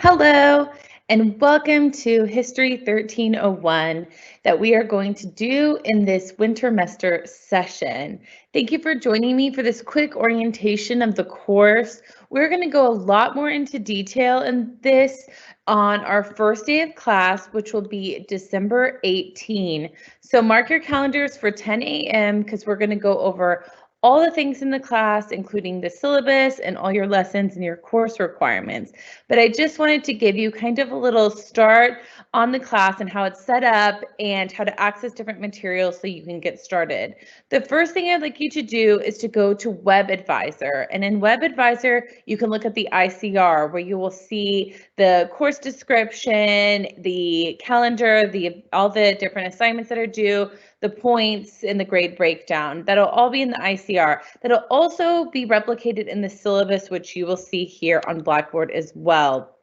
Hello, and welcome to History 1301 that we are going to do in this Wintermester session. Thank you for joining me for this quick orientation of the course. We're going to go a lot more into detail in this on our first day of class, which will be December 18. So mark your calendars for 10 a.m. because we're going to go over all the things in the class, including the syllabus and all your lessons and your course requirements. But I just wanted to give you kind of a little start on the class and how it's set up and how to access different materials so you can get started. The first thing I'd like you to do is to go to Webadvisor. And in Webadvisor, you can look at the ICR where you will see the course description, the calendar, all the different assignments that are due, the points and the grade breakdown. That'll all be in the ICR. That'll also be replicated in the syllabus, which you will see here on Blackboard as well.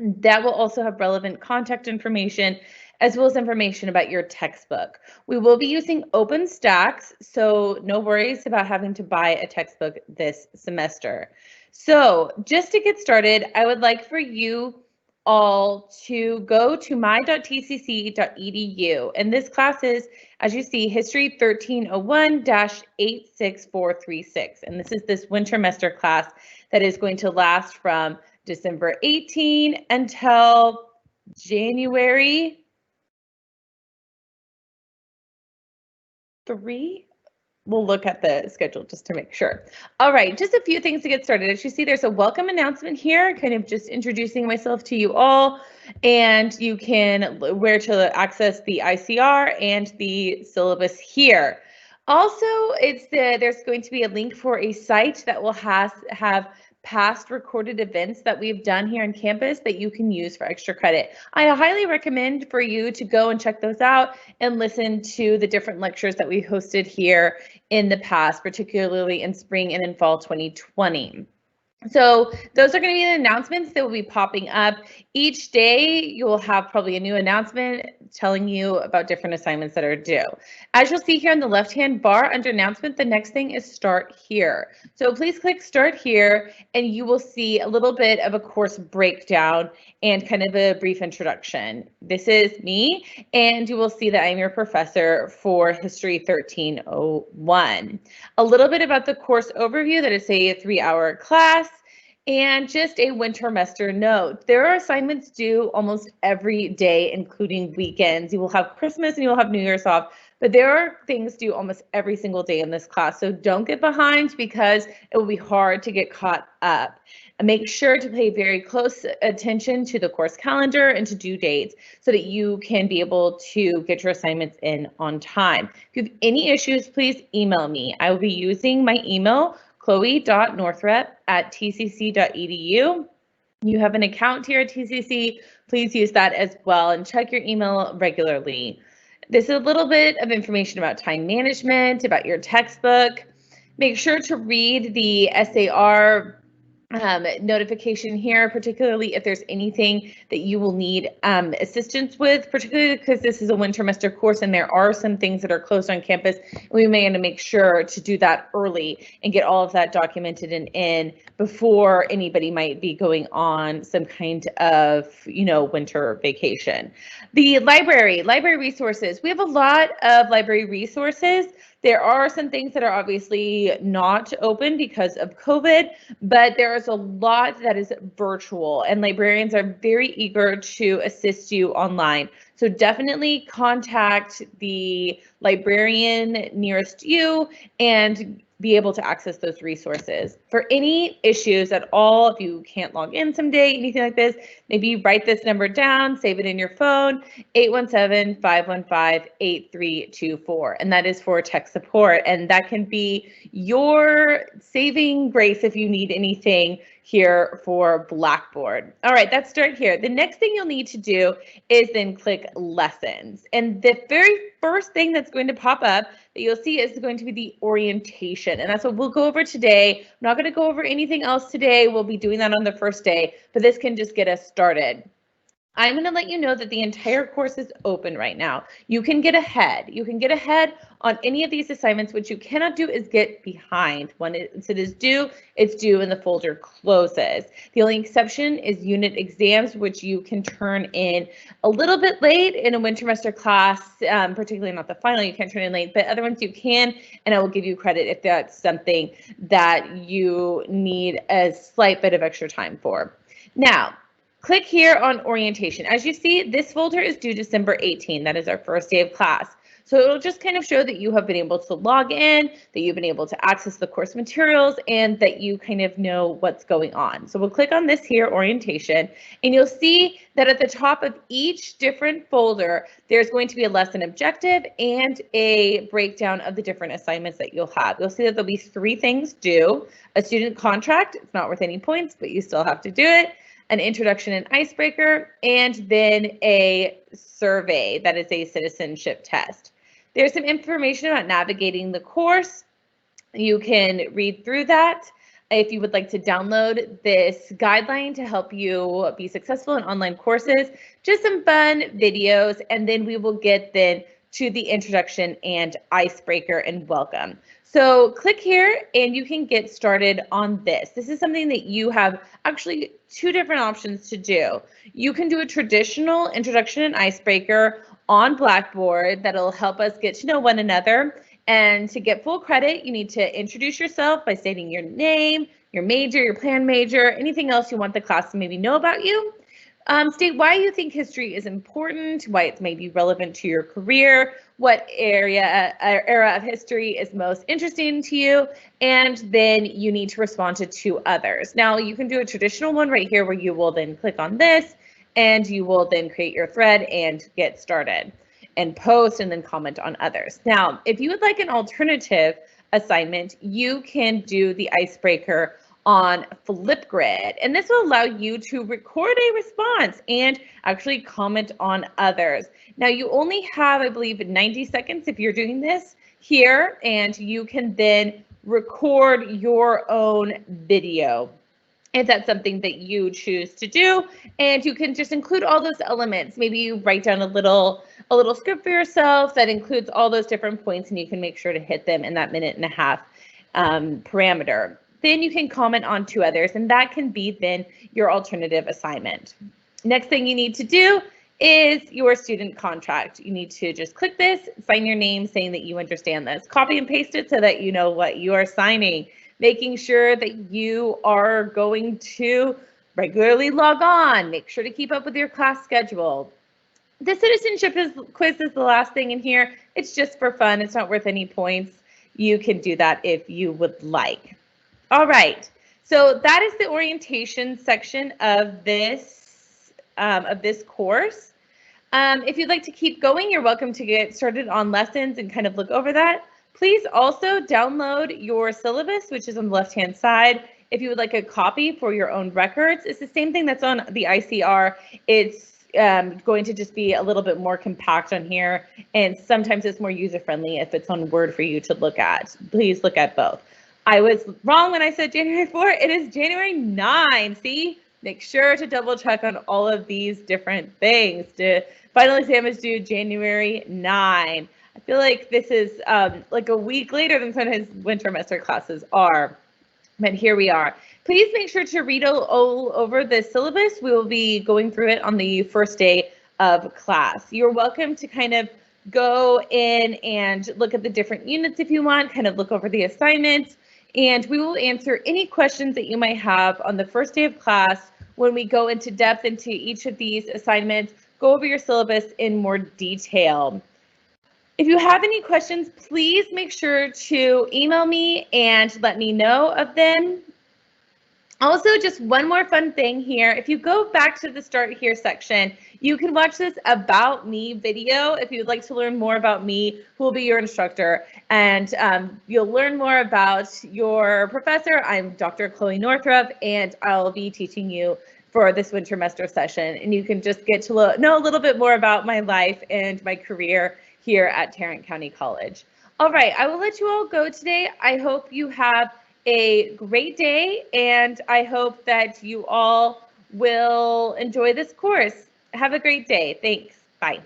That will also have relevant contact information as well as information about your textbook. We will be using OpenStax, so no worries about having to buy a textbook this semester. So just to get started, I would like for you all to go to my.tcc.edu, and this class is, as you see, History 1301-86436, and this is this Wintermester class that is going to last from December 18 until January 3. We'll look at the schedule just to make sure. All right, just a few things to get started. As you see, there's a welcome announcement here, kind of just introducing myself to you all, and you can where to access the ICR and the syllabus here. Also, there's going to be a link for a site that will have past recorded events that we've done here on campus that you can use for extra credit. I highly recommend for you to go and check those out and listen to the different lectures that we hosted here in the past, particularly in spring and in fall 2020. So those are going to be the announcements that will be popping up. Each day you will have probably a new announcement telling you about different assignments that are due. As you'll see here on the left-hand bar under announcement, the next thing is start here. So please click start here and you will see a little bit of a course breakdown and kind of a brief introduction. This is me, and you will see that I'm your professor for History 1301. A little bit about the course overview, that is a 3-hour class. And just a Wintermester note, there are assignments due almost every day, including weekends. You will have Christmas and you will have New Year's off, but there are things due almost every single day in this class. So don't get behind because it will be hard to get caught up. And make sure to pay very close attention to the course calendar and to due dates so that you can be able to get your assignments in on time. If you have any issues, please email me. I will be using my email, chloe.northrup@tcc.edu. You have an account here at TCC, please use that as well and check your email regularly. This is a little bit of information about time management, about your textbook. Make sure to read the SAR notification here, particularly if there's anything that you will need assistance with, particularly because this is a Wintermester course and there are some things that are closed on campus. We may want to make sure to do that early and get all of that documented and in before anybody might be going on some kind of, winter vacation. The library resources. We have a lot of library resources. There are some things that are obviously not open because of COVID, but there is a lot that is virtual, and librarians are very eager to assist you online. So definitely contact the librarian nearest you and be able to access those resources. For any issues at all, if you can't log in someday, anything like this, maybe write this number down, save it in your phone, 817-515-8324, and that is for tech support, and that can be your saving grace if you need anything here for Blackboard. All right, that's start here. The next thing you'll need to do is then click lessons, and the very first thing that's going to pop up that you'll see is going to be the orientation, and that's what we'll go over today. I'm not going to go over anything else today. We'll be doing that on the first day, but this can just get us started. I'm going to let you know that the entire course is open right now. You can get ahead. You can get ahead on any of these assignments. What you cannot do is get behind. When it is due, it's due and the folder closes. The only exception is unit exams, which you can turn in a little bit late in a Wintermester class, particularly not the final, you can't turn in late, but other ones you can, and I will give you credit if that's something that you need a slight bit of extra time for. Now, click here on orientation. As you see, this folder is due December 18. That is our first day of class. So it'll just kind of show that you have been able to log in, that you've been able to access the course materials, and that you kind of know what's going on. So we'll click on this here, orientation, and you'll see that at the top of each different folder, there's going to be a lesson objective and a breakdown of the different assignments that you'll have. You'll see that there'll be 3 things due: a student contract, it's not worth any points, but you still have to do it, an introduction and icebreaker, and then a survey that is a citizenship test. There's some information about navigating the course. You can read through that. If you would like to download this guideline to help you be successful in online courses, just some fun videos, and then we will get then to the introduction and icebreaker and welcome. So click here and you can get started on this. This is something that you have actually 2 different options to do. You can do a traditional introduction and icebreaker on Blackboard that'll help us get to know one another. And to get full credit, you need to introduce yourself by stating your name, your major, your planned major, anything else you want the class to maybe know about you. State why you think history is important, why it's maybe relevant to your career, what era of history is most interesting to you, and then you need to respond to 2 others. Now you can do a traditional one right here where you will then click on this and you will then create your thread and get started and post and then comment on others. Now, if you would like an alternative assignment, you can do the icebreaker on Flipgrid, and this will allow you to record a response and actually comment on others. Now you only have, I believe, 90 seconds if you're doing this here, and you can then record your own video if that's something that you choose to do, and you can just include all those elements. Maybe you write down a little script for yourself that includes all those different points, and you can make sure to hit them in that 1.5 minute parameter. Then you can comment on 2 others, and that can be then your alternative assignment. Next thing you need to do is your student contract. You need to just click this, sign your name saying that you understand this, copy and paste it so that you know what you are signing, making sure that you are going to regularly log on, make sure to keep up with your class schedule. The citizenship quiz is the last thing in here. It's just for fun. It's not worth any points. You can do that if you would like. All right, so that is the orientation section of this course. If you'd like to keep going, you're welcome to get started on lessons and kind of look over that. Please also download your syllabus, which is on the left-hand side. If you would like a copy for your own records, it's the same thing that's on the ICR. It's going to just be a little bit more compact on here, and sometimes it's more user-friendly if it's on Word for you to look at. Please look at both. I was wrong when I said January 4. It is January 9. See, make sure to double check on all of these different things. The final exam is due January 9. I feel like this is like a week later than sometimes Wintermester classes are, but here we are. Please make sure to read all over the syllabus. We will be going through it on the first day of class. You're welcome to kind of go in and look at the different units if you want, kind of look over the assignments. And we will answer any questions that you might have on the first day of class when we go into depth into each of these assignments, go over your syllabus in more detail. If you have any questions, please make sure to email me and let me know of them. Also, just one more fun thing here. If you go back to the Start Here section, you can watch this About Me video if you'd like to learn more about me, who will be your instructor. And you'll learn more about your professor. I'm Dr. Chloe Northrup, and I'll be teaching you for this Wintermester session. And you can just get to know a little bit more about my life and my career here at Tarrant County College. All right, I will let you all go today. I hope you have a great day, and I hope that you all will enjoy this course. Have a great day. Thanks. Bye.